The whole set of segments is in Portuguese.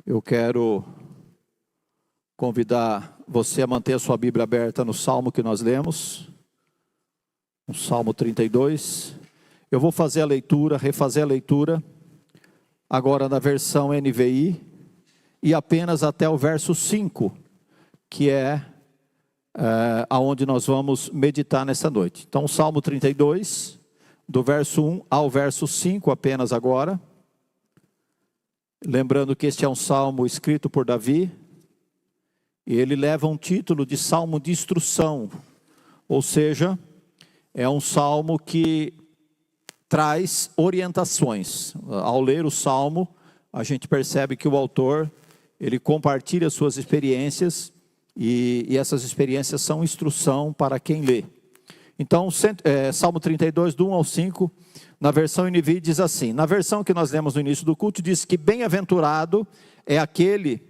Eu quero convidar você a manter a sua Bíblia aberta no Salmo que nós lemos, no Salmo 32. Eu vou fazer a leitura, refazer a leitura, agora na versão NVI, e apenas até o verso 5, que é aonde nós vamos meditar nessa noite. Então, o Salmo 32, do verso 1 ao verso 5 apenas agora. Lembrando que este é um salmo escrito por Davi, e ele leva um título de salmo de instrução, ou seja, é um salmo que traz orientações. Ao ler o salmo, a gente percebe que o autor, ele compartilha suas experiências, e essas experiências são instrução para quem lê. Então, Salmo 32, do 1 ao 5, na versão NVI diz assim, na versão que nós lemos no início do culto, diz que bem-aventurado é aquele,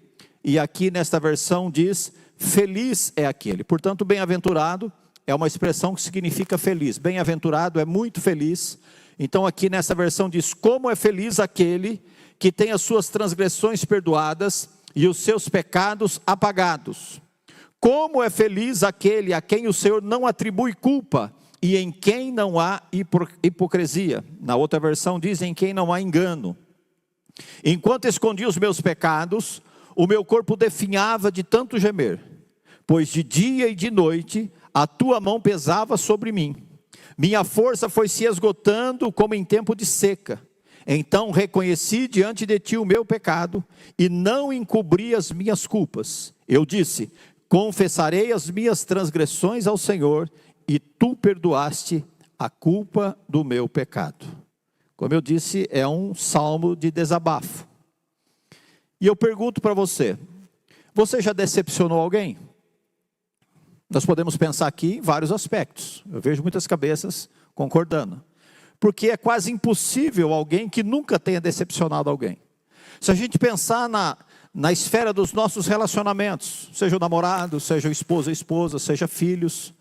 e aqui nesta versão diz, feliz é aquele. Portanto, bem-aventurado é uma expressão que significa feliz. Bem-aventurado é muito feliz. Então aqui nessa versão diz, como é feliz aquele que tem as suas transgressões perdoadas e os seus pecados apagados. Como é feliz aquele a quem o Senhor não atribui culpa e em quem não há hipocrisia. Na outra versão diz, em quem não há engano. Enquanto escondi os meus pecados, o meu corpo definhava de tanto gemer, pois de dia e de noite a tua mão pesava sobre mim. Minha força foi se esgotando como em tempo de seca. Então reconheci diante de ti o meu pecado e não encobri as minhas culpas. Eu disse, confessarei as minhas transgressões ao Senhor e tu perdoaste a culpa do meu pecado. Como eu disse, é um salmo de desabafo. E eu pergunto para você, você já decepcionou alguém? Nós podemos pensar aqui em vários aspectos. Eu vejo muitas cabeças concordando. Porque é quase impossível alguém que nunca tenha decepcionado alguém. Se a gente pensar na esfera dos nossos relacionamentos, seja o namorado, seja o esposo, a esposa, seja filhos,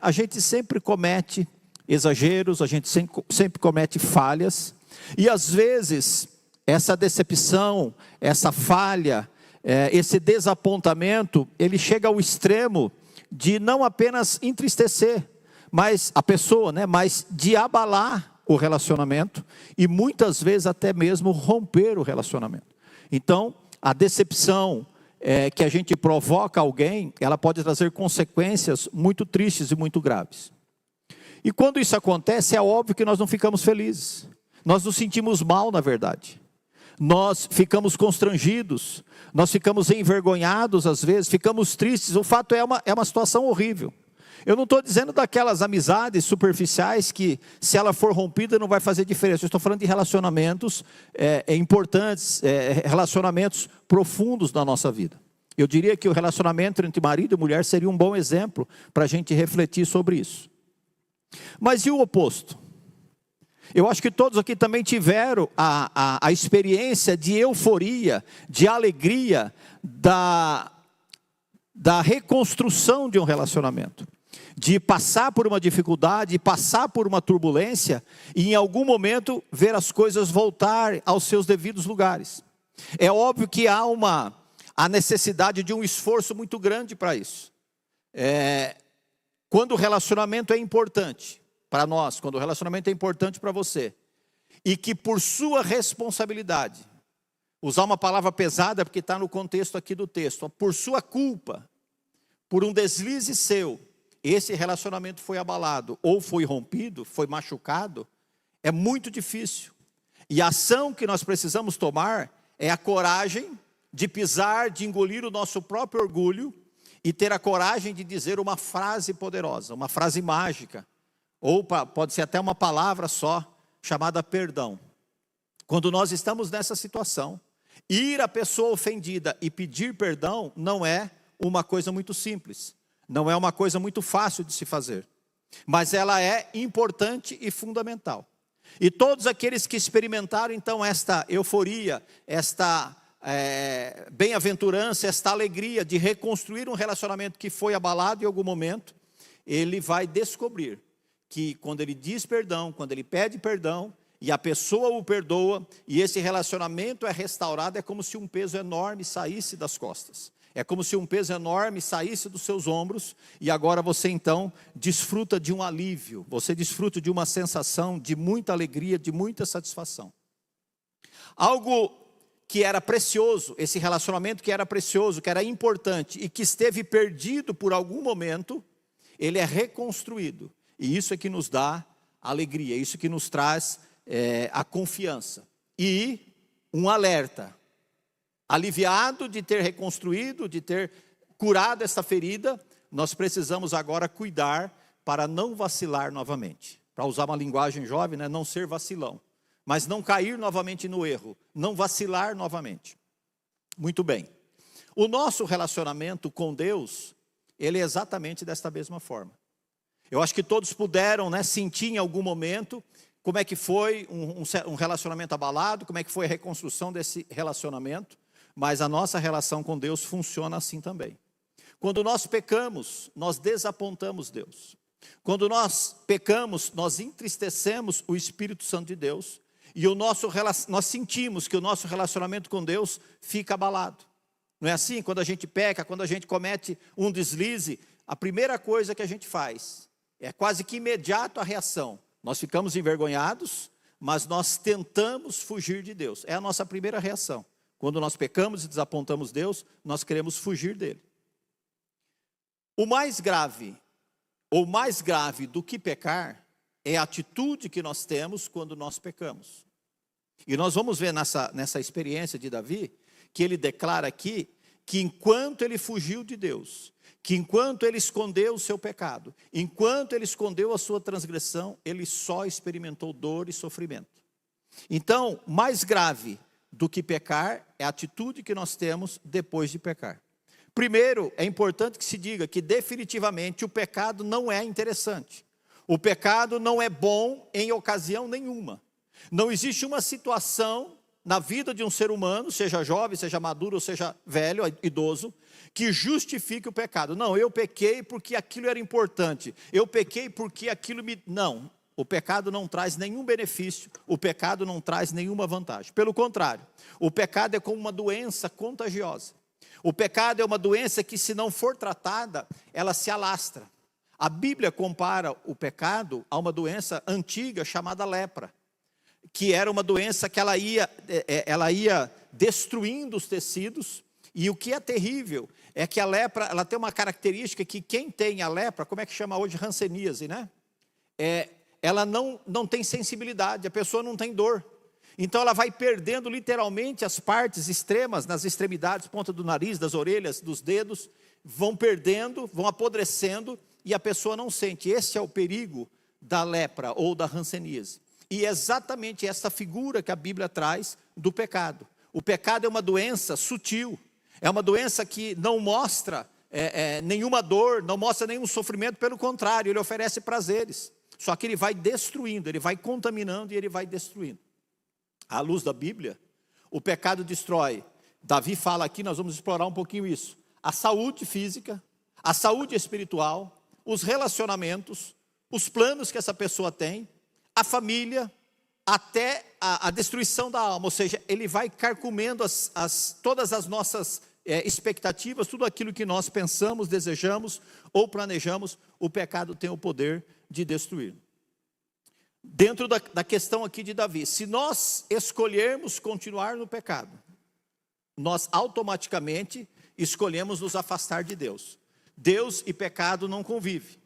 a gente sempre comete exageros, a gente sempre comete falhas, e às vezes essa decepção, essa falha, esse desapontamento, ele chega ao extremo de não apenas entristecer, mas a pessoa, mas de abalar o relacionamento, e muitas vezes até mesmo romper o relacionamento. Então, a decepção que a gente provoca a alguém, ela pode trazer consequências muito tristes e muito graves. E quando isso acontece, é óbvio que nós não ficamos felizes. Nós nos sentimos mal, na verdade. Nós ficamos constrangidos, nós ficamos envergonhados às vezes, ficamos tristes. O fato é uma situação horrível. Eu não estou dizendo daquelas amizades superficiais que, se ela for rompida, não vai fazer diferença. Eu estou falando de relacionamentos importantes, relacionamentos profundos na nossa vida. Eu diria que o relacionamento entre marido e mulher seria um bom exemplo para a gente refletir sobre isso. Mas e o oposto? Eu acho que todos aqui também tiveram a experiência de euforia, de alegria, da reconstrução de um relacionamento. De passar por uma dificuldade, passar por uma turbulência, e em algum momento ver as coisas voltar aos seus devidos lugares. É óbvio que há a necessidade de um esforço muito grande para isso. Quando o relacionamento é importante para nós, quando o relacionamento é importante para você, e que por sua responsabilidade, usar uma palavra pesada porque está no contexto aqui do texto, por sua culpa, por um deslize seu, esse relacionamento foi abalado, ou foi rompido, foi machucado, é muito difícil. E a ação que nós precisamos tomar é a coragem de pisar, de engolir o nosso próprio orgulho, e ter a coragem de dizer uma frase poderosa, uma frase mágica, ou pode ser até uma palavra só, chamada perdão. Quando nós estamos nessa situação, ir à pessoa ofendida e pedir perdão não é uma coisa muito simples, não é uma coisa muito fácil de se fazer, mas ela é importante e fundamental. E todos aqueles que experimentaram então esta euforia, esta bem-aventurança, esta alegria de reconstruir um relacionamento que foi abalado em algum momento, ele vai descobrir que quando ele diz perdão, quando ele pede perdão, e a pessoa o perdoa, e esse relacionamento é restaurado, é como se um peso enorme saísse das costas. É como se um peso enorme saísse dos seus ombros, e agora você então desfruta de um alívio, você desfruta de uma sensação de muita alegria, de muita satisfação. Algo que era precioso, esse relacionamento que era precioso, que era importante, e que esteve perdido por algum momento, ele é reconstruído. E isso é que nos dá alegria, isso que nos traz a confiança. E um alerta. Aliviado de ter reconstruído, de ter curado esta ferida, nós precisamos agora cuidar para não vacilar novamente. Para usar uma linguagem jovem, né? Não ser vacilão. Mas não cair novamente no erro, não vacilar novamente. Muito bem. O nosso relacionamento com Deus, ele é exatamente desta mesma forma. Eu acho que todos puderam, né, sentir em algum momento como é que foi um relacionamento abalado, como é que foi a reconstrução desse relacionamento. Mas a nossa relação com Deus funciona assim também. Quando nós pecamos, nós desapontamos Deus. Quando nós pecamos, nós entristecemos o Espírito Santo de Deus. E nós sentimos que o nosso relacionamento com Deus fica abalado. Não é assim? Quando a gente peca, quando a gente comete um deslize, a primeira coisa que a gente faz é quase que imediato a reação. Nós ficamos envergonhados, mas nós tentamos fugir de Deus. É a nossa primeira reação. Quando nós pecamos e desapontamos Deus, nós queremos fugir dele. O mais grave, ou mais grave do que pecar, é a atitude que nós temos quando nós pecamos. E nós vamos ver nessa experiência de Davi, que ele declara aqui, que enquanto ele fugiu de Deus, que enquanto ele escondeu o seu pecado, enquanto ele escondeu a sua transgressão, ele só experimentou dor e sofrimento. Então, mais grave do que pecar é a atitude que nós temos depois de pecar. Primeiro, é importante que se diga que definitivamente o pecado não é interessante. O pecado não é bom em ocasião nenhuma. Não existe uma situação na vida de um ser humano, seja jovem, seja maduro, ou seja velho, idoso, que justifique o pecado. Não, eu pequei porque aquilo era importante. Eu pequei porque aquilo me... Não. O pecado não traz nenhum benefício, o pecado não traz nenhuma vantagem. Pelo contrário, o pecado é como uma doença contagiosa. O pecado é uma doença que, se não for tratada, ela se alastra. A Bíblia compara o pecado a uma doença antiga chamada lepra, que era uma doença que ela ia destruindo os tecidos. E o que é terrível é que a lepra, ela tem uma característica que quem tem a lepra, como é que chama hoje? Hanseníase, né? Ela não tem sensibilidade, a pessoa não tem dor. Então ela vai perdendo literalmente as partes extremas, nas extremidades, ponta do nariz, das orelhas, dos dedos, vão perdendo, vão apodrecendo e a pessoa não sente. Esse é o perigo da lepra ou da hanseníase. E é exatamente essa figura que a Bíblia traz do pecado. O pecado é uma doença sutil, é uma doença que não mostra nenhuma dor, não mostra nenhum sofrimento, pelo contrário, ele oferece prazeres. Só que ele vai destruindo, ele vai contaminando e ele vai destruindo. À luz da Bíblia, o pecado destrói. Davi fala aqui, nós vamos explorar um pouquinho isso. A saúde física, a saúde espiritual, os relacionamentos, os planos que essa pessoa tem, a família, até a destruição da alma. Ou seja, ele vai carcomendo todas as nossas expectativas, tudo aquilo que nós pensamos, desejamos ou planejamos, o pecado tem o poder de destruir. Dentro da questão aqui de Davi, se nós escolhermos continuar no pecado, nós automaticamente escolhemos nos afastar de Deus. Deus e pecado não convivem.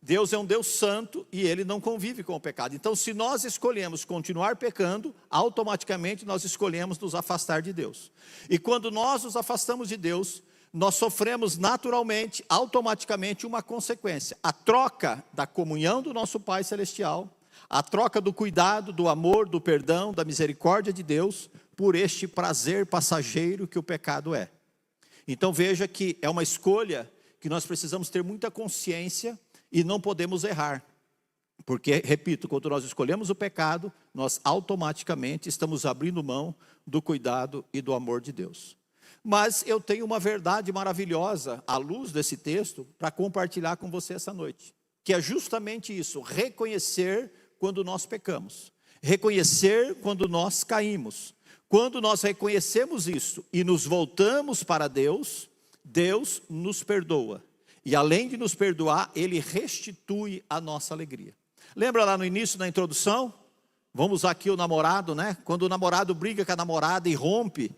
Deus é um Deus santo e Ele não convive com o pecado. Então, se nós escolhemos continuar pecando, automaticamente nós escolhemos nos afastar de Deus. E quando nós nos afastamos de Deus, nós sofremos naturalmente, automaticamente uma consequência. A troca da comunhão do nosso Pai Celestial, a troca do cuidado, do amor, do perdão, da misericórdia de Deus, por este prazer passageiro que o pecado é. Então veja que é uma escolha que nós precisamos ter muita consciência e não podemos errar. Porque, repito, quando nós escolhemos o pecado, nós automaticamente estamos abrindo mão do cuidado e do amor de Deus. Mas eu tenho uma verdade maravilhosa, à luz desse texto, para compartilhar com você essa noite. Que é justamente isso, reconhecer quando nós pecamos. Reconhecer quando nós caímos. Quando nós reconhecemos isso e nos voltamos para Deus, Deus nos perdoa. E além de nos perdoar, Ele restitui a nossa alegria. Lembra lá no início, na introdução? Vamos usar aqui o namorado, né? Quando o namorado briga com a namorada e rompe,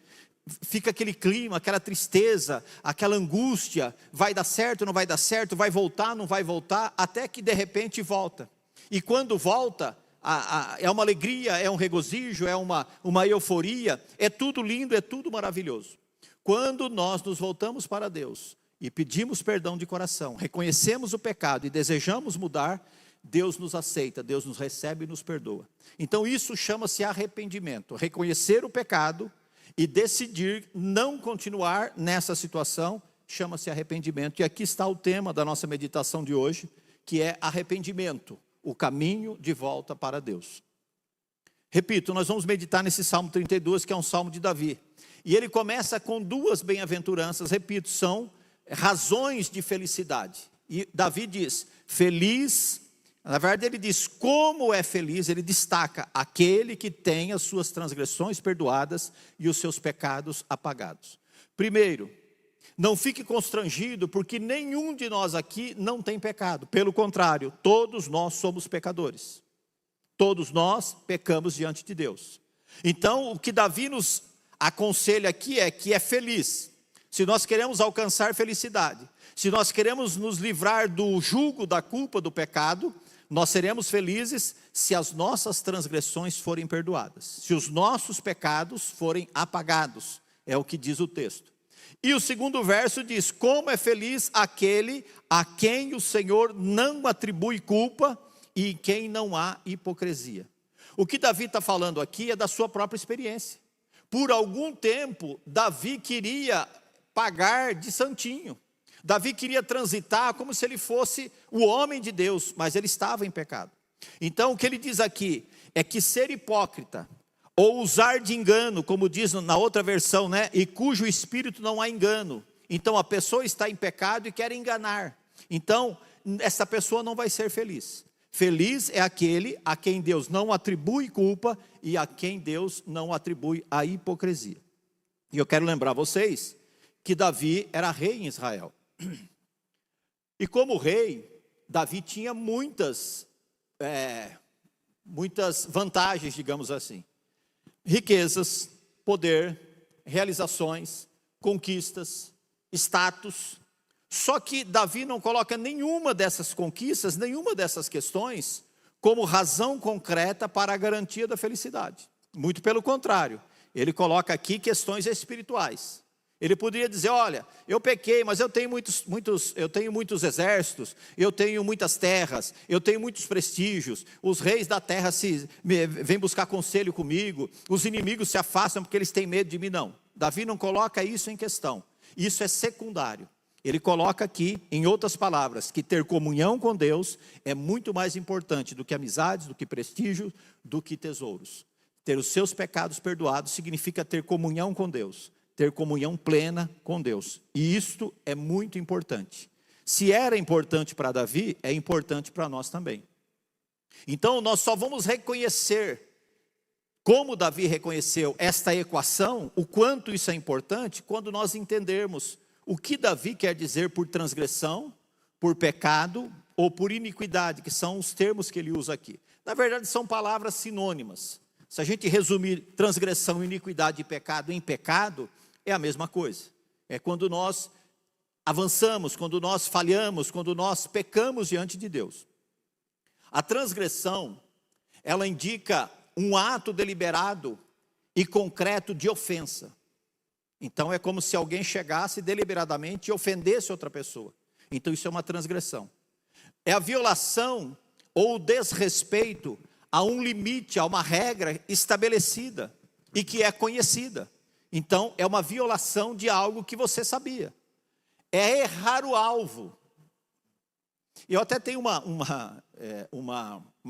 fica aquele clima, aquela tristeza, aquela angústia. Vai dar certo, não vai dar certo, vai voltar, não vai voltar, até que de repente volta. E quando volta, é uma alegria, é um regozijo, é uma euforia, é tudo lindo, é tudo maravilhoso. Quando nós nos voltamos para Deus e pedimos perdão de coração, reconhecemos o pecado e desejamos mudar, Deus nos aceita, Deus nos recebe e nos perdoa. Então isso chama-se arrependimento, reconhecer o pecado e decidir não continuar nessa situação, chama-se arrependimento. E aqui está o tema da nossa meditação de hoje, que é arrependimento, o caminho de volta para Deus. Repito, nós vamos meditar nesse Salmo 32, que é um Salmo de Davi. E ele começa com duas bem-aventuranças, repito, são razões de felicidade. E Davi diz, feliz, na verdade ele diz como é feliz, ele destaca aquele que tem as suas transgressões perdoadas e os seus pecados apagados. Primeiro, não fique constrangido, porque nenhum de nós aqui não tem pecado. Pelo contrário, todos nós somos pecadores. Todos nós pecamos diante de Deus. Então, o que Davi nos aconselha aqui é que é feliz. Se nós queremos alcançar felicidade, se nós queremos nos livrar do jugo, da culpa, do pecado, nós seremos felizes se as nossas transgressões forem perdoadas. Se os nossos pecados forem apagados. É o que diz o texto. E o segundo verso diz, como é feliz aquele a quem o Senhor não atribui culpa e em quem não há hipocrisia. O que Davi está falando aqui é da sua própria experiência. Por algum tempo, Davi queria pagar de santinho. Davi queria transitar como se ele fosse o homem de Deus, mas ele estava em pecado. Então o que ele diz aqui é que ser hipócrita, ou usar de engano, como diz na outra versão, né? E cujo espírito não há engano. Então a pessoa está em pecado e quer enganar. Então essa pessoa não vai ser feliz. Feliz é aquele a quem Deus não atribui culpa e a quem Deus não atribui a hipocrisia. E eu quero lembrar vocês que Davi era rei em Israel. E como rei, Davi tinha muitas vantagens, digamos assim. Riquezas, poder, realizações, conquistas, status. Só que Davi não coloca nenhuma dessas conquistas, nenhuma dessas questões, como razão concreta para a garantia da felicidade. Muito pelo contrário, ele coloca aqui questões espirituais. Ele poderia dizer, olha, eu pequei, mas eu tenho muitos exércitos, eu tenho muitas terras, eu tenho muitos prestígios, os reis da terra vêm buscar conselho comigo, os inimigos se afastam porque eles têm medo de mim. Não, Davi não coloca isso em questão, isso é secundário. Ele coloca aqui, em outras palavras, que ter comunhão com Deus é muito mais importante do que amizades, do que prestígio, do que tesouros. Ter os seus pecados perdoados significa ter comunhão com Deus. Ter comunhão plena com Deus. E isto é muito importante. Se era importante para Davi, é importante para nós também. Então nós só vamos reconhecer, como Davi reconheceu esta equação, o quanto isso é importante, quando nós entendermos o que Davi quer dizer por transgressão, por pecado ou por iniquidade, que são os termos que ele usa aqui. Na verdade são palavras sinônimas. Se a gente resumir transgressão, iniquidade e pecado em pecado, é a mesma coisa. É quando nós avançamos, quando nós falhamos, quando nós pecamos diante de Deus. A transgressão, ela indica um ato deliberado e concreto de ofensa. Então é como se alguém chegasse deliberadamente e ofendesse outra pessoa. Então isso é uma transgressão. É a violação ou desrespeito a um limite, a uma regra estabelecida e que é conhecida. Então, é uma violação de algo que você sabia. É errar o alvo. Eu até tenho uma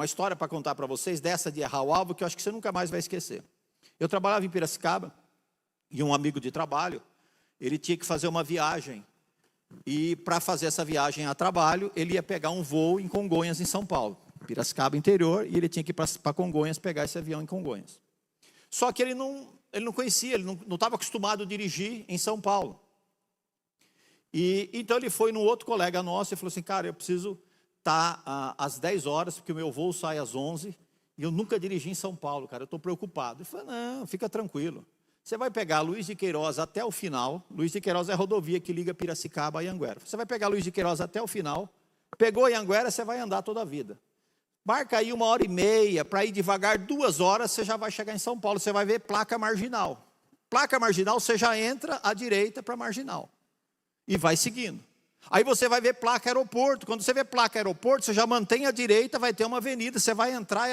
história para contar para vocês, dessa de errar o alvo, que eu acho que você nunca mais vai esquecer. Eu trabalhava em Piracicaba, e um amigo de trabalho, ele tinha que fazer uma viagem. E para fazer essa viagem a trabalho, ele ia pegar um voo em Congonhas, em São Paulo. Piracicaba interior, e ele tinha que ir para Congonhas, pegar esse avião em Congonhas. Só que ele não conhecia, ele não estava acostumado a dirigir em São Paulo. E então ele foi num outro colega nosso e falou assim, cara, eu preciso estar às 10 horas, porque o meu voo sai às 11, e eu nunca dirigi em São Paulo, cara, eu estou preocupado. Ele falou, não, fica tranquilo. Você vai pegar Luiz de Queiroz até o final. Luiz de Queiroz é a rodovia que liga Piracicaba a Anhanguera. Você vai pegar Luiz de Queiroz até o final. Pegou Anhanguera, você vai andar toda a vida. Marca aí 1h30, para ir devagar 2 horas, você já vai chegar em São Paulo. Você vai ver placa marginal. Placa marginal, você já entra à direita para marginal. E vai seguindo. Aí você vai ver placa aeroporto. Quando você vê placa aeroporto, você já mantém à direita, vai ter uma avenida. Você vai entrar,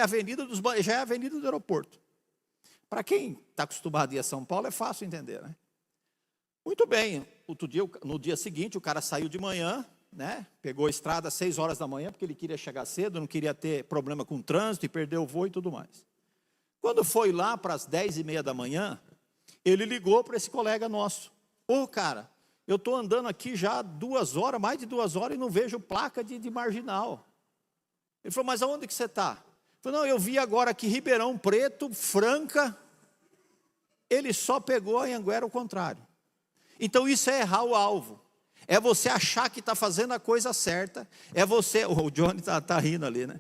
já é a avenida do aeroporto. Para quem está acostumado a ir a São Paulo, é fácil entender, né? Muito bem, no dia seguinte, o cara saiu de manhã, né? Pegou a estrada às 6 horas da manhã, porque ele queria chegar cedo, não queria ter problema com o trânsito e perder o voo e tudo mais. Quando foi lá para as 10h30 da manhã, ele ligou para esse colega nosso. Cara, eu estou andando aqui já 2 horas, mais de 2 horas, e não vejo placa de marginal. Ele falou, mas aonde que você está? Não, eu vi agora aqui Ribeirão Preto, Franca, ele só pegou a Anhanguera ao contrário. Então isso é errar o alvo, é você achar que está fazendo a coisa certa, é você, o Johnny está rindo ali, né?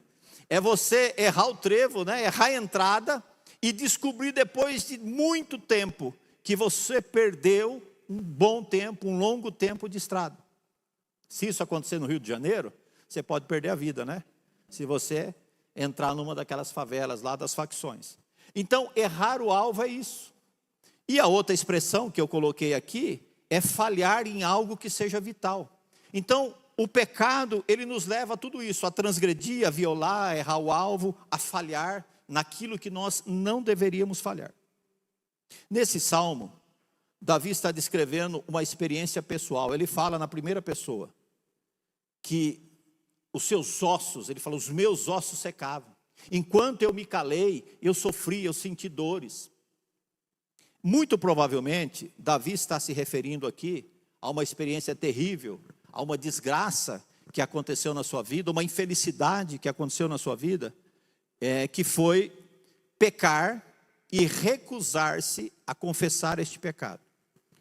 É você errar o trevo, né? Errar a entrada e descobrir depois de muito tempo que você perdeu um bom tempo, um longo tempo de estrada. Se isso acontecer no Rio de Janeiro, você pode perder a vida, né? Se você entrar numa daquelas favelas lá das facções. Então, errar o alvo é isso. E a outra expressão que eu coloquei aqui é falhar em algo que seja vital. Então, o pecado, ele nos leva a tudo isso, a transgredir, a violar, a errar o alvo, a falhar naquilo que nós não deveríamos falhar. Nesse salmo, Davi está descrevendo uma experiência pessoal. Ele fala na primeira pessoa que os seus ossos, ele fala, os meus ossos secavam. Enquanto eu me calei, eu sofri, eu senti dores. Muito provavelmente, Davi está se referindo aqui a uma experiência terrível, a uma desgraça que aconteceu na sua vida, uma infelicidade que aconteceu na sua vida, que foi pecar e recusar-se a confessar este pecado.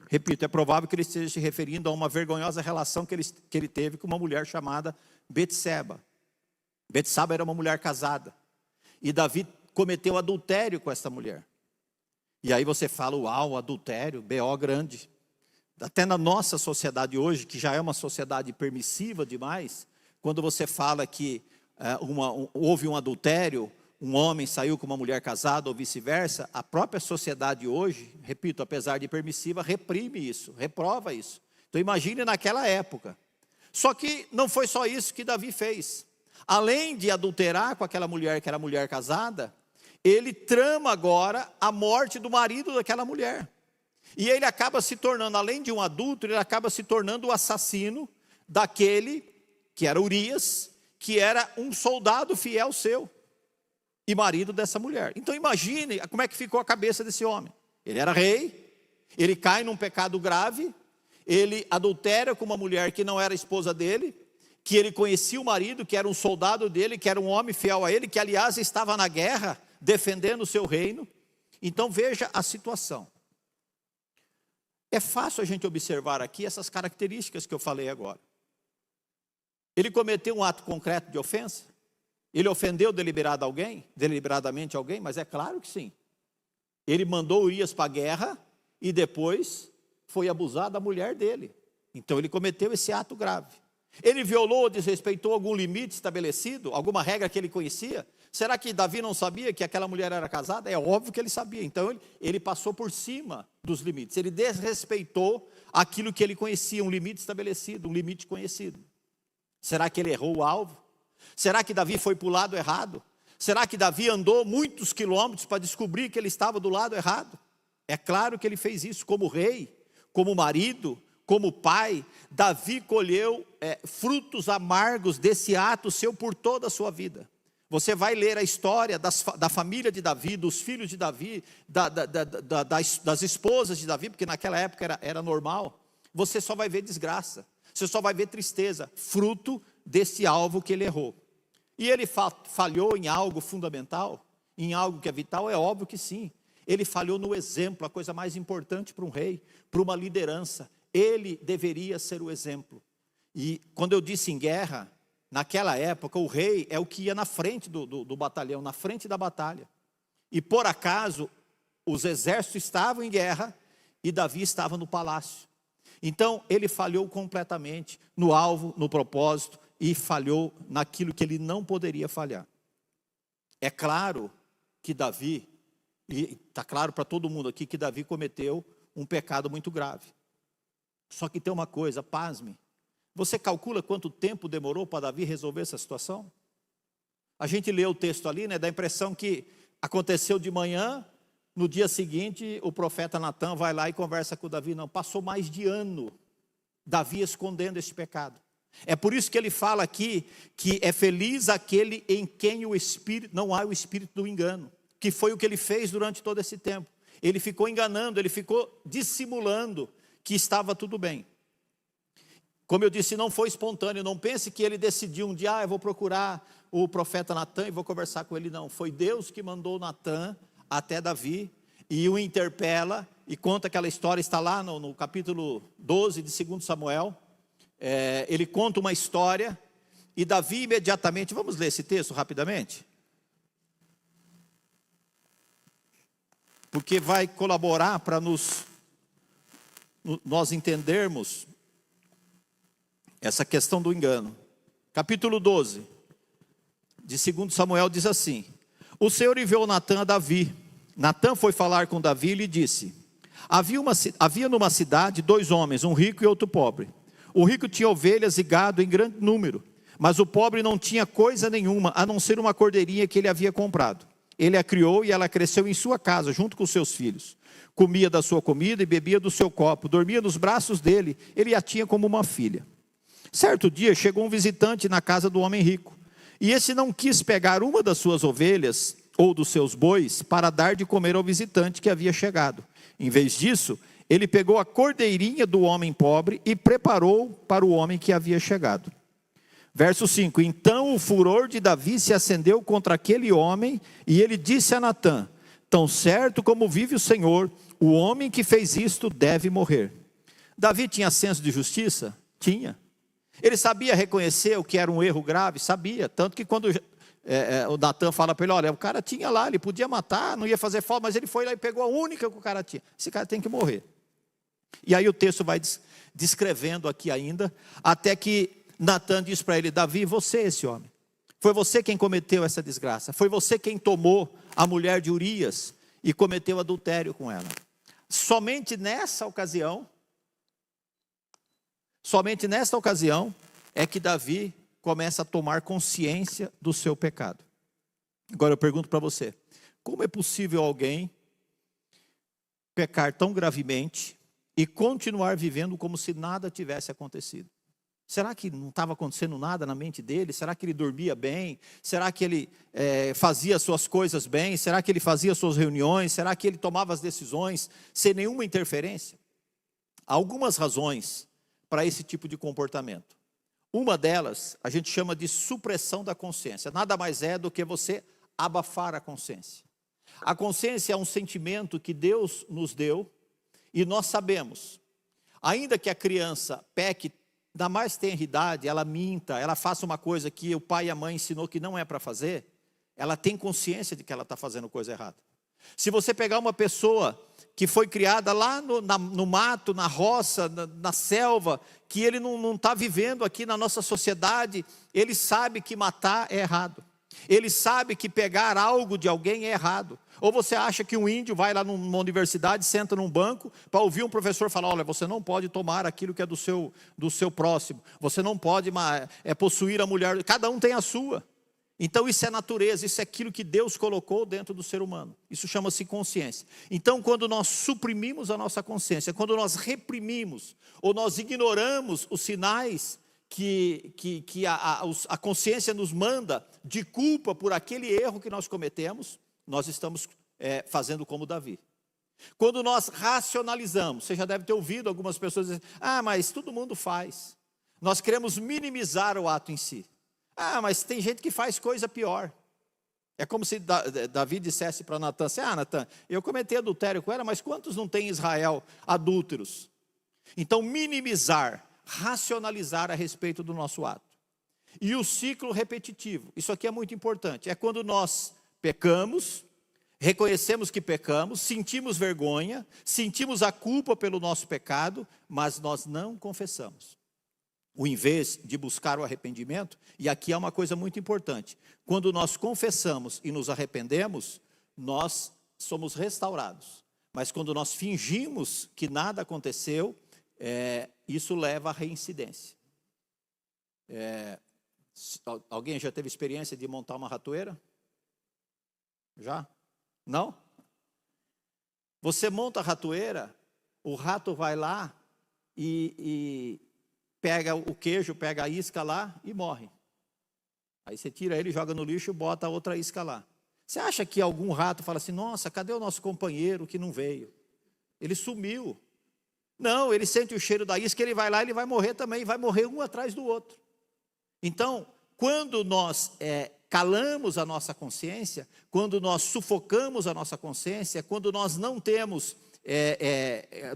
Repito, é provável que ele esteja se referindo a uma vergonhosa relação que ele teve com uma mulher chamada Betseba. Betseba era uma mulher casada. E Davi cometeu adultério com essa mulher. E aí você fala, uau, adultério, B.O. grande. Até na nossa sociedade hoje, que já é uma sociedade permissiva demais, quando você fala que houve um adultério, um homem saiu com uma mulher casada ou vice-versa, a própria sociedade hoje, repito, apesar de permissiva, reprime isso, reprova isso. Então imagine naquela época. Só que não foi só isso que Davi fez. Além de adulterar com aquela mulher que era mulher casada, ele trama agora a morte do marido daquela mulher. E ele acaba se tornando, além de um adúltero, ele acaba se tornando o assassino daquele que era Urias, que era um soldado fiel seu e marido dessa mulher. Então imagine como é que ficou a cabeça desse homem. Ele era rei, ele cai num pecado grave, ele adultera com uma mulher que não era esposa dele, que ele conhecia o marido, que era um soldado dele, que era um homem fiel a ele, que aliás estava na guerra, defendendo o seu reino. Então veja a situação. É fácil a gente observar aqui essas características que eu falei agora. Ele cometeu um ato concreto de ofensa? Ele ofendeu deliberadamente alguém? Mas é claro que sim. Ele mandou Urias para a guerra e depois foi abusar da mulher dele. Então ele cometeu esse ato grave. Ele violou ou desrespeitou algum limite estabelecido? Alguma regra que ele conhecia? Será que Davi não sabia que aquela mulher era casada? É óbvio que ele sabia. Então ele passou por cima dos limites. Ele desrespeitou aquilo que ele conhecia, um limite estabelecido, um limite conhecido. Será que ele errou o alvo? Será que Davi foi para o lado errado? Será que Davi andou muitos quilômetros para descobrir que ele estava do lado errado? É claro que ele fez isso como rei, como marido, como pai. Davi colheu frutos amargos desse ato seu por toda a sua vida. Você vai ler a história da família de Davi, dos filhos de Davi, das esposas de Davi, porque naquela época era normal. Você só vai ver desgraça, você só vai ver tristeza, fruto desse alvo que ele errou. E ele falhou em algo fundamental, em algo que é vital? É óbvio que sim. Ele falhou no exemplo, a coisa mais importante para um rei, para uma liderança. Ele deveria ser o exemplo. E quando eu disse em guerra, naquela época o rei é o que ia na frente do batalhão, na frente da batalha. E por acaso, os exércitos estavam em guerra e Davi estava no palácio. Então ele falhou completamente no alvo, no propósito, e falhou naquilo que ele não poderia falhar. É claro que Davi, e está claro para todo mundo aqui que Davi cometeu um pecado muito grave. Só que tem uma coisa, pasme. Você calcula quanto tempo demorou para Davi resolver essa situação? A gente lê o texto ali, né, dá a impressão que aconteceu de manhã, no dia seguinte o profeta Natan vai lá e conversa com Davi. Não, passou mais de ano Davi escondendo esse pecado. É por isso que ele fala aqui que é feliz aquele em quem o espírito, não há o espírito do engano, que foi o que ele fez durante todo esse tempo. Ele ficou enganando, ele ficou dissimulando que estava tudo bem. Como eu disse, não foi espontâneo. Não pense que ele decidiu um dia, eu vou procurar o profeta Natan e vou conversar com ele. Não, foi Deus que mandou Natan até Davi e o interpela e conta aquela história. Está lá no capítulo 12 de 2 Samuel. Ele conta uma história e Davi imediatamente, vamos ler esse texto rapidamente, porque vai colaborar para nós entendermos essa questão do engano. Capítulo 12 de 2 Samuel diz assim: o Senhor enviou Natan a Davi. Natan foi falar com Davi e lhe disse: havia numa cidade 2 homens, um rico e outro pobre. O rico tinha ovelhas e gado em grande número, mas o pobre não tinha coisa nenhuma, a não ser uma cordeirinha que ele havia comprado. Ele a criou e ela cresceu em sua casa, junto com seus filhos. Comia da sua comida e bebia do seu copo, dormia nos braços dele, ele a tinha como uma filha. Certo dia chegou um visitante na casa do homem rico, e esse não quis pegar uma das suas ovelhas ou dos seus bois para dar de comer ao visitante que havia chegado. Em vez disso, ele pegou a cordeirinha do homem pobre e preparou para o homem que havia chegado. Verso 5: então o furor de Davi se acendeu contra aquele homem, e ele disse a Natan: tão certo como vive o Senhor, o homem que fez isto deve morrer. Davi tinha senso de justiça? Tinha. Ele sabia reconhecer o que era um erro grave? Sabia. Tanto que quando o Natan fala para ele: olha, o cara tinha lá, ele podia matar, não ia fazer falta, mas ele foi lá e pegou a única que o cara tinha. Esse cara tem que morrer. E aí o texto vai descrevendo aqui ainda, até que Natan diz para ele: Davi, você é esse homem. Foi você quem cometeu essa desgraça. Foi você quem tomou a mulher de Urias e cometeu adultério com ela. Somente nessa ocasião é que Davi começa a tomar consciência do seu pecado. Agora eu pergunto para você: como é possível alguém pecar tão gravemente e continuar vivendo como se nada tivesse acontecido? Será que não estava acontecendo nada na mente dele? Será que ele dormia bem? Será que ele fazia as suas coisas bem? Será que ele fazia as suas reuniões? Será que ele tomava as decisões sem nenhuma interferência? Há algumas razões para esse tipo de comportamento. Uma delas, a gente chama de supressão da consciência. Nada mais é do que você abafar a consciência. A consciência é um sentimento que Deus nos deu, e nós sabemos, ainda que a criança peque da mais tenra idade, ela minta, ela faça uma coisa que o pai e a mãe ensinou que não é para fazer, ela tem consciência de que ela está fazendo coisa errada. Se você pegar uma pessoa que foi criada lá no mato, na roça, na selva, que ele não está vivendo aqui na nossa sociedade, ele sabe que matar é errado. Ele sabe que pegar algo de alguém é errado. Ou você acha que um índio vai lá numa universidade, senta num banco, para ouvir um professor falar: olha, você não pode tomar aquilo que é do seu próximo. Você não pode possuir a mulher. Cada um tem a sua. Então isso é natureza, isso é aquilo que Deus colocou dentro do ser humano. Isso chama-se consciência. Então quando nós suprimimos a nossa consciência, quando nós reprimimos, ou nós ignoramos os sinais que a consciência nos manda de culpa por aquele erro que nós cometemos, nós estamos fazendo como Davi. Quando nós racionalizamos, você já deve ter ouvido algumas pessoas dizer: ah, mas todo mundo faz. Nós queremos minimizar o ato em si. Ah, mas tem gente que faz coisa pior. É como se Davi dissesse para Natan assim: ah, Natan, eu cometi adultério com ela, mas quantos não tem em Israel adúlteros? Então, minimizar, racionalizar a respeito do nosso ato. E o ciclo repetitivo, isso aqui é muito importante, é quando nós pecamos, reconhecemos que pecamos, sentimos vergonha, sentimos a culpa pelo nosso pecado, mas nós não confessamos. Em vez de buscar o arrependimento, e aqui é uma coisa muito importante, quando nós confessamos e nos arrependemos, nós somos restaurados. Mas quando nós fingimos que nada aconteceu, isso leva à reincidência. Alguém já teve experiência de montar uma ratoeira? Já? Não? Você monta a ratoeira, o rato vai lá e pega o queijo, pega a isca lá e morre. Aí você tira ele, joga no lixo e bota outra isca lá. Você acha que algum rato fala assim: nossa, cadê o nosso companheiro que não veio? Ele sumiu. Não, ele sente o cheiro da isca, ele vai lá, ele vai morrer também, vai morrer um atrás do outro. Então, quando nós calamos a nossa consciência, quando nós sufocamos a nossa consciência, quando nós não temos,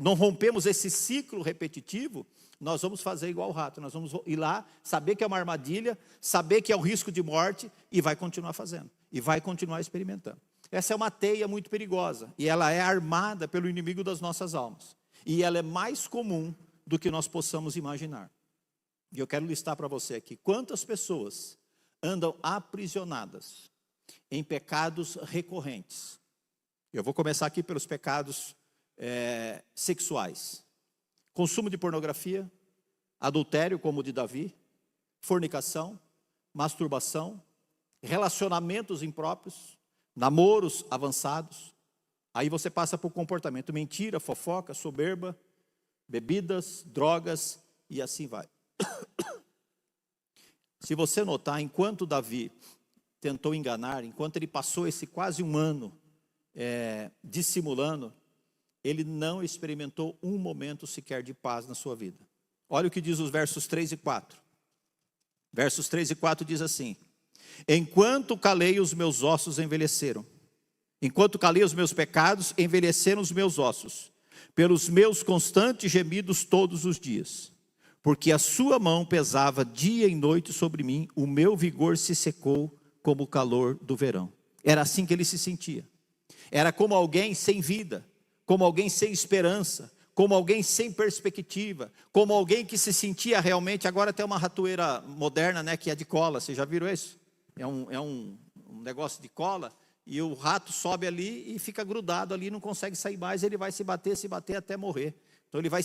não rompemos esse ciclo repetitivo, nós vamos fazer igual o rato, nós vamos ir lá, saber que é uma armadilha, saber que é o risco de morte, e vai continuar fazendo, e vai continuar experimentando. Essa é uma teia muito perigosa, e ela é armada pelo inimigo das nossas almas, e ela é mais comum do que nós possamos imaginar. E eu quero listar para você aqui, quantas pessoas andam aprisionadas em pecados recorrentes. Eu vou começar aqui pelos pecados sexuais. Consumo de pornografia, adultério, como o de Davi, fornicação, masturbação, relacionamentos impróprios, namoros avançados. Aí você passa por comportamento: mentira, fofoca, soberba, bebidas, drogas e assim vai. Se você notar, enquanto Davi tentou enganar, enquanto ele passou esse quase um ano dissimulando, ele não experimentou um momento sequer de paz na sua vida. Olha o que diz os versos 3 e 4. Versos 3 e 4 diz assim: enquanto calei, os meus ossos envelheceram. Enquanto calei os meus pecados, envelheceram os meus ossos, pelos meus constantes gemidos todos os dias. Porque a sua mão pesava dia e noite sobre mim, o meu vigor se secou como o calor do verão. Era assim que ele se sentia. Era como alguém sem vida, como alguém sem esperança, como alguém sem perspectiva, como alguém que se sentia realmente. Agora tem uma ratoeira moderna, né, que é de cola, vocês já viram isso? É um negócio de cola, e o rato sobe ali e fica grudado ali, não consegue sair mais, ele vai se bater até morrer. Então ele vai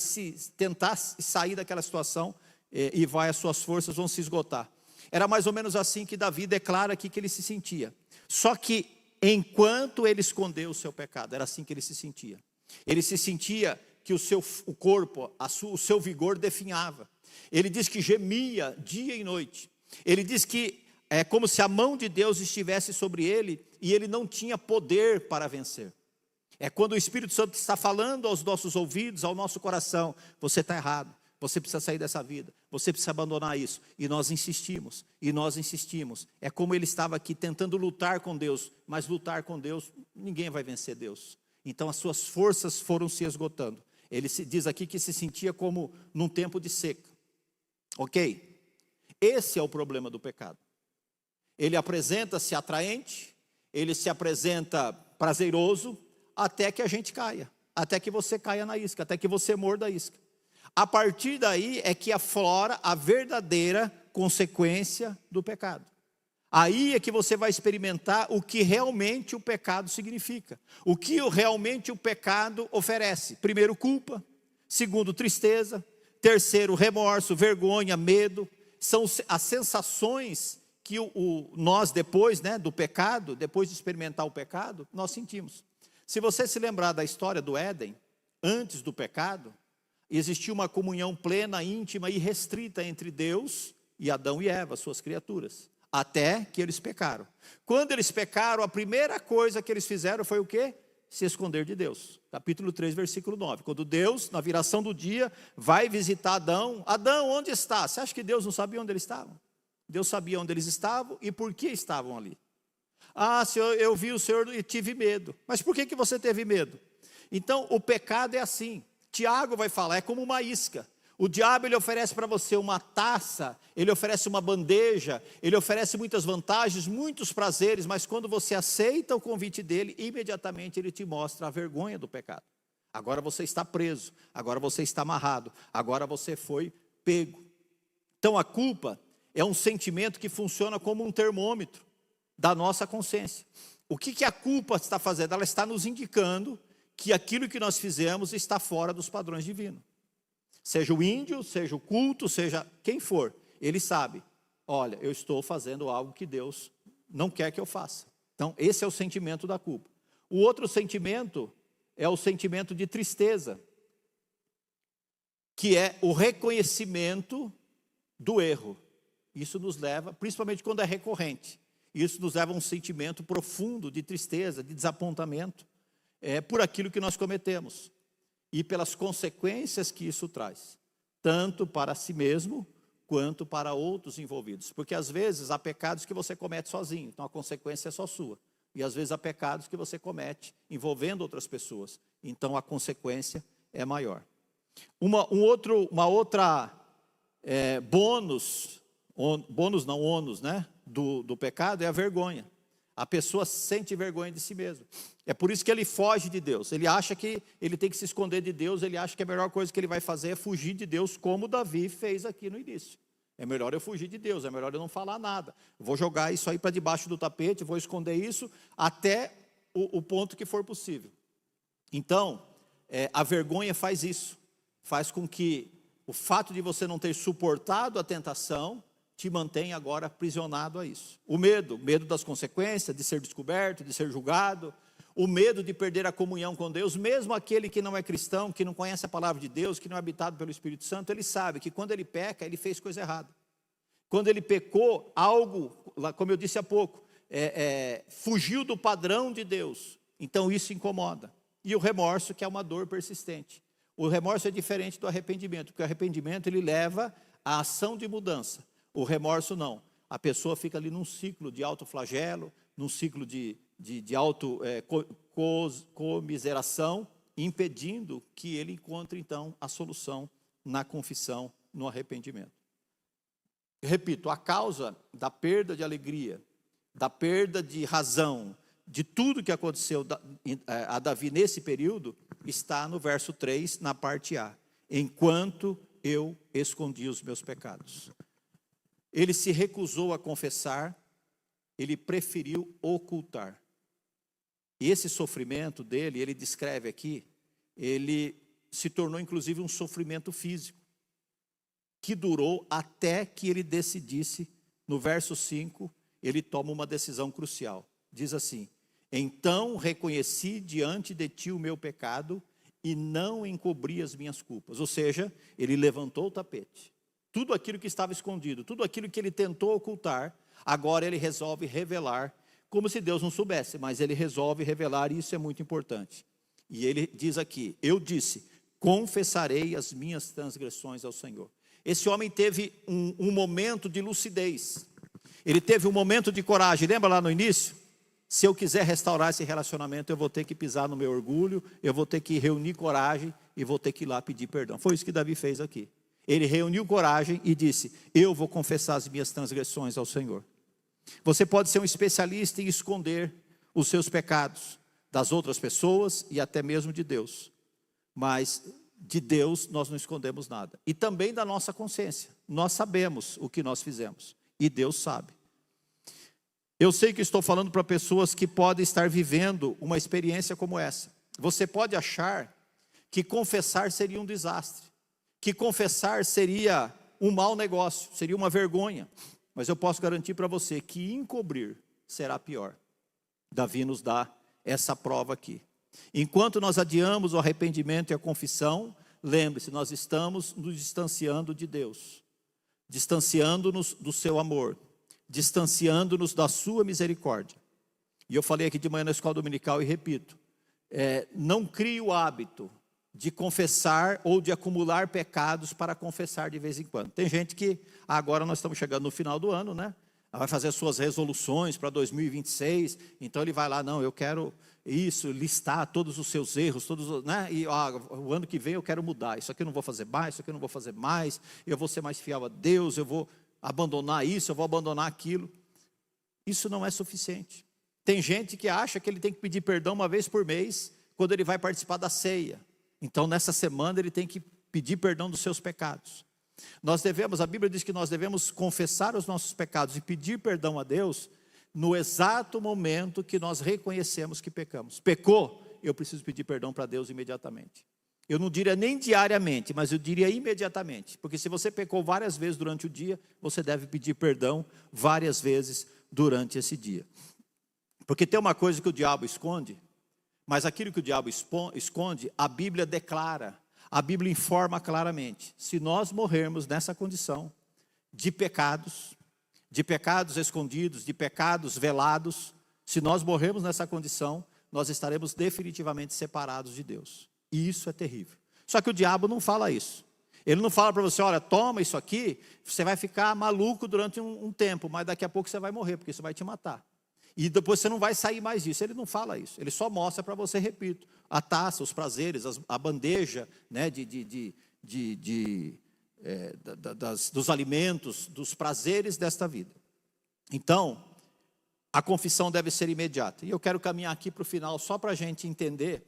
tentar sair daquela situação e as suas forças vão se esgotar. Era mais ou menos assim que Davi declara aqui que ele se sentia. Só que enquanto ele escondeu o seu pecado, era assim que ele se sentia. Ele se sentia que o corpo, o seu vigor definhava. Ele diz que gemia dia e noite. Ele diz que é como se a mão de Deus estivesse sobre ele e ele não tinha poder para vencer. É quando o Espírito Santo está falando aos nossos ouvidos, ao nosso coração: você está errado, você precisa sair dessa vida, você precisa abandonar isso. E nós insistimos, É como ele estava aqui tentando lutar com Deus, mas lutar com Deus, ninguém vai vencer Deus. Então as suas forças foram se esgotando. Ele diz aqui que se sentia como num tempo de seca. Ok? Esse é o problema do pecado. Ele apresenta-se atraente, ele se apresenta prazeroso, até que a gente caia, até que você caia na isca, até que você morda a isca. A partir daí é que aflora a verdadeira consequência do pecado. Aí é que você vai experimentar o que realmente o pecado significa, o que realmente o pecado oferece. Primeiro, culpa. Segundo, tristeza. Terceiro, remorso, vergonha, medo. São as sensações que nós depois do pecado, depois de experimentar o pecado, nós sentimos. Se você se lembrar da história do Éden, antes do pecado, existia uma comunhão plena, íntima e restrita entre Deus e Adão e Eva, suas criaturas, até que eles pecaram. Quando eles pecaram, a primeira coisa que eles fizeram foi o quê? Se esconder de Deus. Capítulo 3, versículo 9. Quando Deus, na viração do dia, vai visitar Adão: Adão, onde está? Você acha que Deus não sabia onde ele estava? Deus sabia onde eles estavam e por que estavam ali. Ah, Senhor, eu vi o Senhor e tive medo. Mas por que você teve medo? Então, o pecado é assim. Tiago vai falar, é como uma isca. O diabo, ele oferece para você uma taça, ele oferece uma bandeja, ele oferece muitas vantagens, muitos prazeres, mas quando você aceita o convite dele, imediatamente ele te mostra a vergonha do pecado. Agora você está preso, agora você está amarrado, agora você foi pego. Então a culpa é um sentimento que funciona como um termômetro da nossa consciência. O que a culpa está fazendo? Ela está nos indicando que aquilo que nós fizemos está fora dos padrões divinos. Seja o índio, seja o culto, seja quem for, ele sabe, olha, eu estou fazendo algo que Deus não quer que eu faça. Então esse é o sentimento da culpa. O outro sentimento é o sentimento de tristeza, que é o reconhecimento do erro. Isso nos leva, principalmente quando é recorrente, isso nos leva a um sentimento profundo de tristeza, de desapontamento, por aquilo que nós cometemos e pelas consequências que isso traz, tanto para si mesmo quanto para outros envolvidos. Porque às vezes há pecados que você comete sozinho, então a consequência é só sua. E às vezes há pecados que você comete envolvendo outras pessoas, então a consequência é maior. Uma outra ônus, né, do pecado é a vergonha. A pessoa sente vergonha de si mesma. É por isso que ele foge de Deus. Ele acha que ele tem que se esconder de Deus, ele acha que a melhor coisa que ele vai fazer é fugir de Deus, como Davi fez aqui no início. É melhor eu fugir de Deus, é melhor eu não falar nada. Vou jogar isso aí para debaixo do tapete, vou esconder isso até o ponto que for possível. Então, a vergonha faz isso. Faz com que o fato de você não ter suportado a tentação te mantém agora aprisionado a isso. O medo das consequências, de ser descoberto, de ser julgado, o medo de perder a comunhão com Deus, mesmo aquele que não é cristão, que não conhece a palavra de Deus, que não é habitado pelo Espírito Santo, ele sabe que quando ele peca, ele fez coisa errada. Quando ele pecou, algo, como eu disse há pouco, fugiu do padrão de Deus, então isso incomoda. E o remorso, que é uma dor persistente. O remorso é diferente do arrependimento, porque o arrependimento ele leva à ação de mudança. O remorso não. A pessoa fica ali num ciclo de autoflagelo, num ciclo de comiseração, impedindo que ele encontre então a solução na confissão, no arrependimento. Eu repito, a causa da perda de alegria, da perda de razão, de tudo que aconteceu a Davi nesse período, está no verso 3, na parte A. Enquanto eu escondi os meus pecados. Ele se recusou a confessar, ele preferiu ocultar. E esse sofrimento dele, ele descreve aqui, ele se tornou inclusive um sofrimento físico, que durou até que ele decidisse, no verso 5, ele toma uma decisão crucial. Diz assim, então reconheci diante de ti o meu pecado e não encobri as minhas culpas. Ou seja, ele levantou o tapete. Tudo aquilo que estava escondido, tudo aquilo que ele tentou ocultar, agora ele resolve revelar, como se Deus não soubesse, mas ele resolve revelar, e isso é muito importante. E ele diz aqui, eu disse, confessarei as minhas transgressões ao Senhor. Esse homem teve um momento de lucidez, ele teve um momento de coragem, lembra lá no início? Se eu quiser restaurar esse relacionamento, eu vou ter que pisar no meu orgulho, eu vou ter que reunir coragem e vou ter que ir lá pedir perdão. Foi isso que Davi fez aqui. Ele reuniu coragem e disse, eu vou confessar as minhas transgressões ao Senhor. Você pode ser um especialista em esconder os seus pecados das outras pessoas e até mesmo de Deus. Mas de Deus nós não escondemos nada. E também da nossa consciência. Nós sabemos o que nós fizemos. E Deus sabe. Eu sei que estou falando para pessoas que podem estar vivendo uma experiência como essa. Você pode achar que confessar seria um desastre. Que confessar seria um mau negócio, seria uma vergonha. Mas eu posso garantir para você que encobrir será pior. Davi nos dá essa prova aqui. Enquanto nós adiamos o arrependimento e a confissão, lembre-se, nós estamos nos distanciando de Deus. Distanciando-nos do seu amor. Distanciando-nos da sua misericórdia. E eu falei aqui de manhã na escola dominical e repito. Não crie o hábito de confessar ou de acumular pecados para confessar de vez em quando. Tem gente que, agora nós estamos chegando no final do ano, né? Vai fazer as suas resoluções para 2026, então ele vai lá, não, eu quero isso, listar todos os seus erros, né? E o ano que vem eu quero mudar, isso aqui eu não vou fazer mais, isso aqui eu não vou fazer mais, eu vou ser mais fiel a Deus, eu vou abandonar isso, eu vou abandonar aquilo. Isso não é suficiente. Tem gente que acha que ele tem que pedir perdão uma vez por mês, quando ele vai participar da ceia. Então nessa semana ele tem que pedir perdão dos seus pecados. A Bíblia diz que nós devemos confessar os nossos pecados e pedir perdão a Deus no exato momento que nós reconhecemos que pecamos. Pecou, eu preciso pedir perdão para Deus imediatamente. Eu não diria nem diariamente, mas eu diria imediatamente. Porque se você pecou várias vezes durante o dia, você deve pedir perdão várias vezes durante esse dia. Porque tem uma coisa que o diabo esconde, mas aquilo que o diabo esconde, a Bíblia declara, a Bíblia informa claramente. Se nós morrermos nessa condição de pecados escondidos, de pecados velados, se nós morrermos nessa condição, nós estaremos definitivamente separados de Deus. E isso é terrível. Só que o diabo não fala isso. Ele não fala para você, olha, toma isso aqui, você vai ficar maluco durante um tempo, mas daqui a pouco você vai morrer, porque isso vai te matar. E depois você não vai sair mais disso. Ele não fala isso. Ele só mostra para você, repito, a taça, os prazeres, a bandeja, né, dos alimentos, dos prazeres desta vida. Então, a confissão deve ser imediata. E eu quero caminhar aqui para o final, só para a gente entender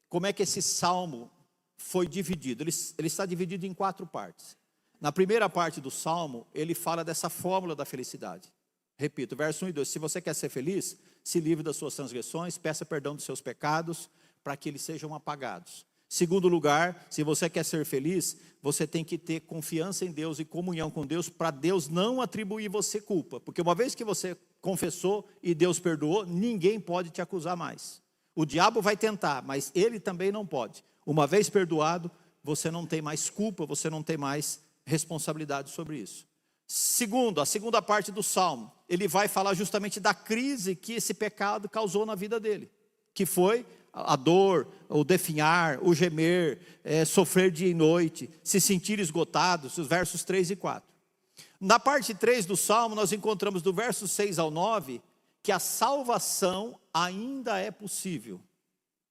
como é que esse salmo foi dividido. Ele está dividido em 4 partes. Na primeira parte do salmo, ele fala dessa fórmula da felicidade. Repito, verso 1 e 2, se você quer ser feliz, se livre das suas transgressões, peça perdão dos seus pecados, para que eles sejam apagados. Segundo lugar, se você quer ser feliz, você tem que ter confiança em Deus e comunhão com Deus, para Deus não atribuir você culpa. Porque uma vez que você confessou e Deus perdoou, ninguém pode te acusar mais. O diabo vai tentar, mas ele também não pode. Uma vez perdoado, você não tem mais culpa, você não tem mais responsabilidade sobre isso. Segundo, a segunda parte do salmo, ele vai falar justamente da crise que esse pecado causou na vida dele, que foi a dor, o definhar, o gemer, sofrer dia e noite, se sentir esgotado, os versos 3 e 4. Na parte 3 do salmo, nós encontramos do verso 6 ao 9, que a salvação ainda é possível.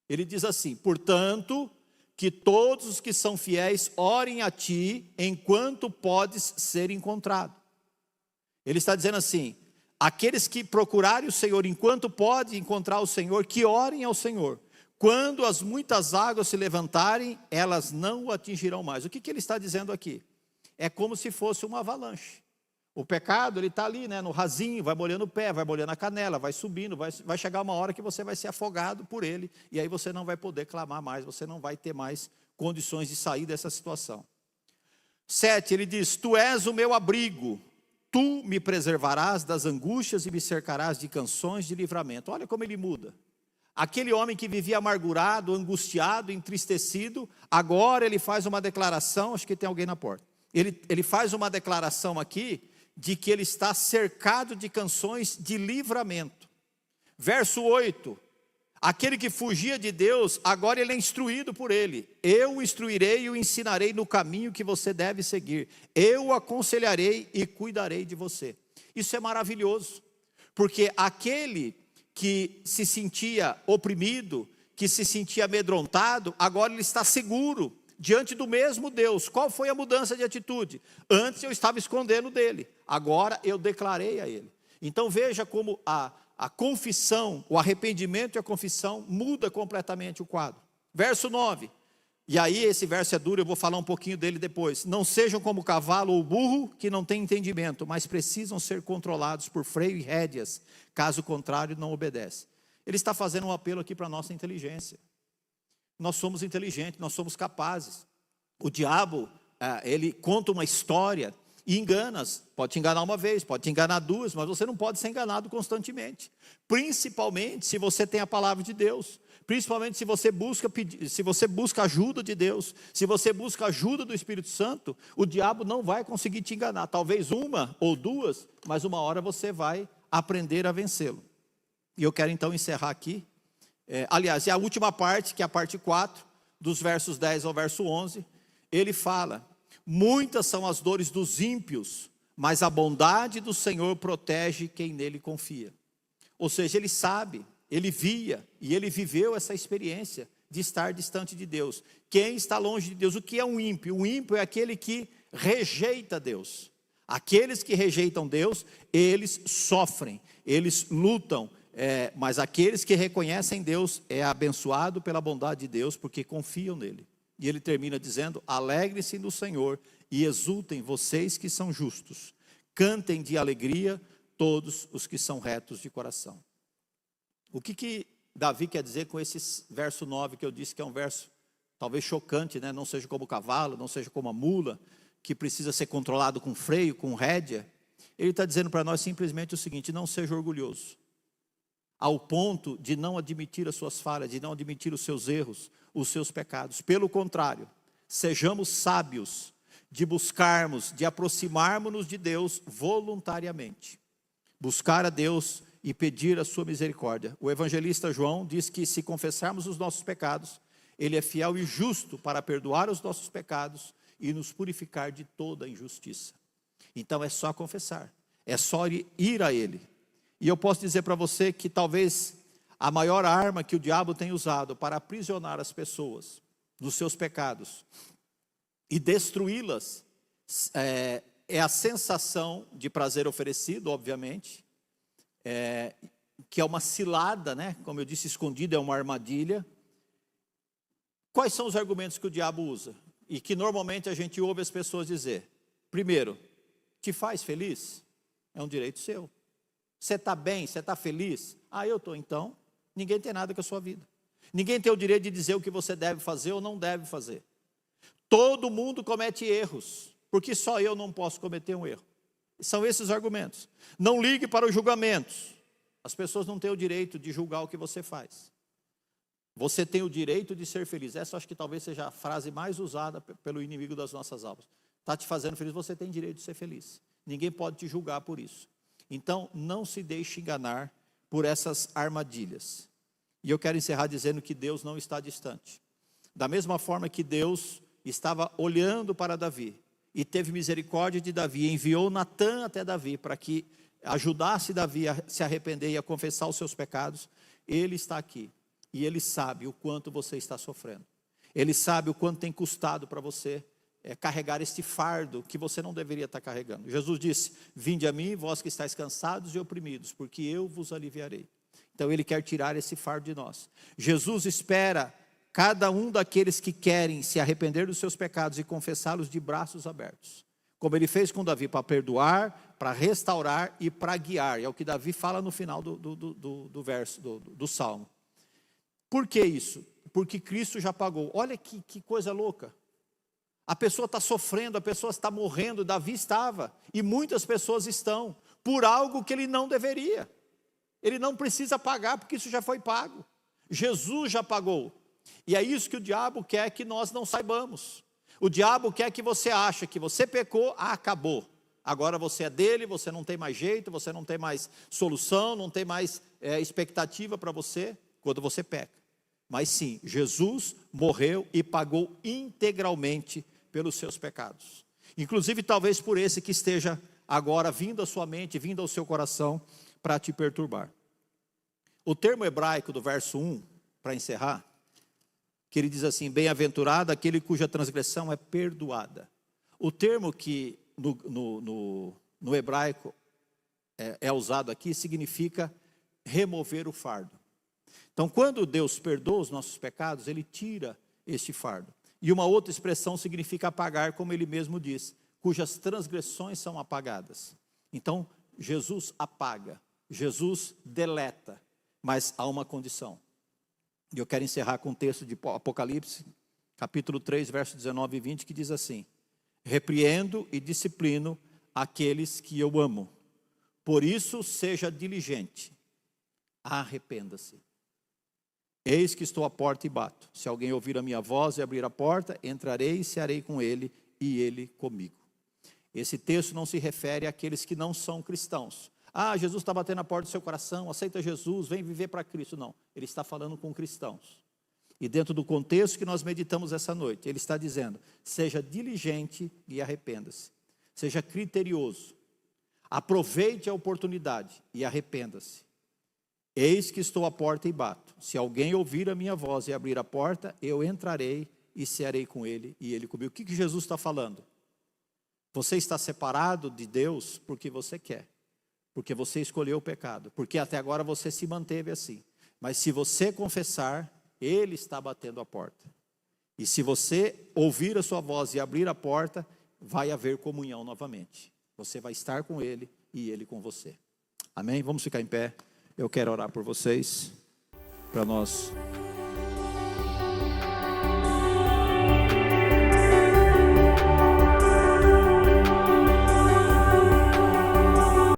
Ele diz assim, portanto, que todos os que são fiéis orem a ti, enquanto podes ser encontrado. Ele está dizendo assim, aqueles que procurarem o Senhor, enquanto pode encontrar o Senhor, que orem ao Senhor. Quando as muitas águas se levantarem, elas não o atingirão mais. O que ele está dizendo aqui? É como se fosse uma avalanche. O pecado, ele está ali, né, no rasinho, vai molhando o pé, vai molhando a canela, vai subindo, vai chegar uma hora que você vai ser afogado por ele, e aí você não vai poder clamar mais, você não vai ter mais condições de sair dessa situação. 7, ele diz, tu és o meu abrigo, tu me preservarás das angústias e me cercarás de canções de livramento. Olha como ele muda. Aquele homem que vivia amargurado, angustiado, entristecido, agora ele faz uma declaração, acho que tem alguém na porta. Ele faz uma declaração aqui, de que ele está cercado de canções de livramento. Verso 8, aquele que fugia de Deus, agora ele é instruído por ele. Eu o instruirei e o ensinarei no caminho que você deve seguir. Eu o aconselharei e cuidarei de você. Isso é maravilhoso, porque aquele que se sentia oprimido, que se sentia amedrontado, agora ele está seguro diante do mesmo Deus. Qual foi a mudança de atitude? Antes eu estava escondendo dele, agora eu declarei a ele. Então veja como a confissão, o arrependimento e a confissão muda completamente o quadro. Verso 9, e aí esse verso é duro, eu vou falar um pouquinho dele depois. Não sejam como o cavalo ou o burro que não tem entendimento, mas precisam ser controlados por freio e rédeas, caso contrário não obedece. Ele está fazendo um apelo aqui para a nossa inteligência. Nós somos inteligentes, nós somos capazes. O diabo, ele conta uma história e engana. Pode te enganar uma vez, pode te enganar duas, mas você não pode ser enganado constantemente. Principalmente se você tem a palavra de Deus. Principalmente se você busca ajuda de Deus. Se você busca ajuda do Espírito Santo, o diabo não vai conseguir te enganar. Talvez uma ou duas, mas uma hora você vai aprender a vencê-lo. E eu quero então encerrar aqui. Aliás, é a última parte, que é a parte 4, dos versos 10 ao verso 11, ele fala: muitas são as dores dos ímpios, mas a bondade do Senhor protege quem nele confia. Ou seja, ele sabe, ele via e ele viveu essa experiência de estar distante de Deus. Quem está longe de Deus? O que é um ímpio? O ímpio é aquele que rejeita Deus. Aqueles que rejeitam Deus, eles sofrem, eles lutam, mas aqueles que reconhecem Deus é abençoado pela bondade de Deus, porque confiam nele. E ele termina dizendo: alegre-se no Senhor e exultem vocês que são justos, cantem de alegria todos os que são retos de coração. O que Davi quer dizer com esse verso 9, que eu disse que é um verso talvez chocante, né? Não seja como o cavalo, não seja como a mula, que precisa ser controlado com freio, com rédea. Ele está dizendo para nós simplesmente o seguinte: não seja orgulhoso, ao ponto de não admitir as suas falhas, de não admitir os seus erros, os seus pecados. Pelo contrário, sejamos sábios de buscarmos, de aproximarmos-nos de Deus voluntariamente. Buscar a Deus e pedir a sua misericórdia. O evangelista João diz que se confessarmos os nossos pecados, ele é fiel e justo para perdoar os nossos pecados e nos purificar de toda injustiça. Então é só confessar, é só ir a ele. E eu posso dizer para você que talvez a maior arma que o diabo tem usado para aprisionar as pessoas dos seus pecados e destruí-las é a sensação de prazer oferecido, obviamente, que é uma cilada, né? Como eu disse, escondida, é uma armadilha. Quais são os argumentos que o diabo usa? E que normalmente a gente ouve as pessoas dizer: primeiro, te faz feliz? É um direito seu. Você está bem? Você está feliz? Ah, eu estou. Então, ninguém tem nada com a sua vida. Ninguém tem o direito de dizer o que você deve fazer ou não deve fazer. Todo mundo comete erros, porque só eu não posso cometer um erro. São esses argumentos. Não ligue para os julgamentos. As pessoas não têm o direito de julgar o que você faz. Você tem o direito de ser feliz. Essa acho que talvez seja a frase mais usada pelo inimigo das nossas almas. Está te fazendo feliz, você tem direito de ser feliz. Ninguém pode te julgar por isso. Então, não se deixe enganar por essas armadilhas. E eu quero encerrar dizendo que Deus não está distante. Da mesma forma que Deus estava olhando para Davi e teve misericórdia de Davi, enviou Natã até Davi para que ajudasse Davi a se arrepender e a confessar os seus pecados, ele está aqui. E ele sabe o quanto você está sofrendo. Ele sabe o quanto tem custado para você carregar este fardo que você não deveria estar carregando. Jesus disse: vinde a mim, vós que estáis cansados e oprimidos, porque eu vos aliviarei. Então ele quer tirar esse fardo de nós. Jesus espera cada um daqueles que querem se arrepender dos seus pecados e confessá-los de braços abertos. Como ele fez com Davi, para perdoar, para restaurar e para guiar. É o que Davi fala no final do verso, do Salmo. Por que isso? Porque Cristo já pagou. Olha que coisa louca. A pessoa está sofrendo, a pessoa está morrendo, Davi estava, e muitas pessoas estão, por algo que ele não deveria. Ele não precisa pagar, porque isso já foi pago. Jesus já pagou. E é isso que o diabo quer que nós não saibamos. O diabo quer que você ache que você pecou, acabou. Agora você é dele, você não tem mais jeito, você não tem mais solução, não tem mais expectativa para você, quando você peca. Mas sim, Jesus morreu e pagou integralmente pelos seus pecados. Inclusive talvez por esse que esteja agora vindo à sua mente, vindo ao seu coração para te perturbar. O termo hebraico do verso 1, para encerrar, que ele diz assim: bem-aventurado aquele cuja transgressão é perdoada. O termo que no hebraico é usado aqui significa remover o fardo. Então, quando Deus perdoa os nossos pecados, ele tira este fardo. E uma outra expressão significa apagar, como ele mesmo diz, cujas transgressões são apagadas. Então, Jesus apaga, Jesus deleta, mas há uma condição. E eu quero encerrar com o texto de Apocalipse, capítulo 3, versos 19 e 20, que diz assim: repreendo e disciplino aqueles que eu amo. Por isso, seja diligente, arrependa-se. Eis que estou à porta e bato. Se alguém ouvir a minha voz e abrir a porta, entrarei e cearei com ele e ele comigo. Esse texto não se refere àqueles que não são cristãos. Ah, Jesus está batendo na porta do seu coração, aceita Jesus, vem viver para Cristo. Não, ele está falando com cristãos. E dentro do contexto que nós meditamos essa noite, ele está dizendo: seja diligente e arrependa-se. Seja criterioso. Aproveite a oportunidade e arrependa-se. Eis que estou à porta e bato. Se alguém ouvir a minha voz e abrir a porta, eu entrarei e cearei com ele e ele comigo. O que Jesus está falando? Você está separado de Deus porque você quer. Porque você escolheu o pecado. Porque até agora você se manteve assim. Mas se você confessar, ele está batendo a porta. E se você ouvir a sua voz e abrir a porta, vai haver comunhão novamente. Você vai estar com ele e ele com você. Amém? Vamos ficar em pé. Eu quero orar por vocês, para nós